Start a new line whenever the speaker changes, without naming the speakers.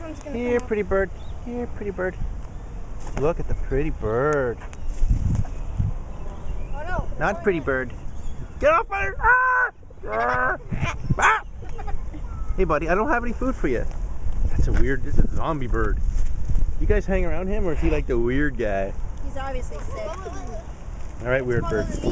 one's gonna
Here,
come
pretty bird. Here, pretty bird. Look at the pretty bird.
Oh no.
Not pretty bird. Get off my... Ah! Ah! Ah! Hey, buddy, I don't have any food for you. That's a weird... This is a zombie bird. You guys hang around him, or is he like the weird guy?
He's obviously sick.
All right, weird bird.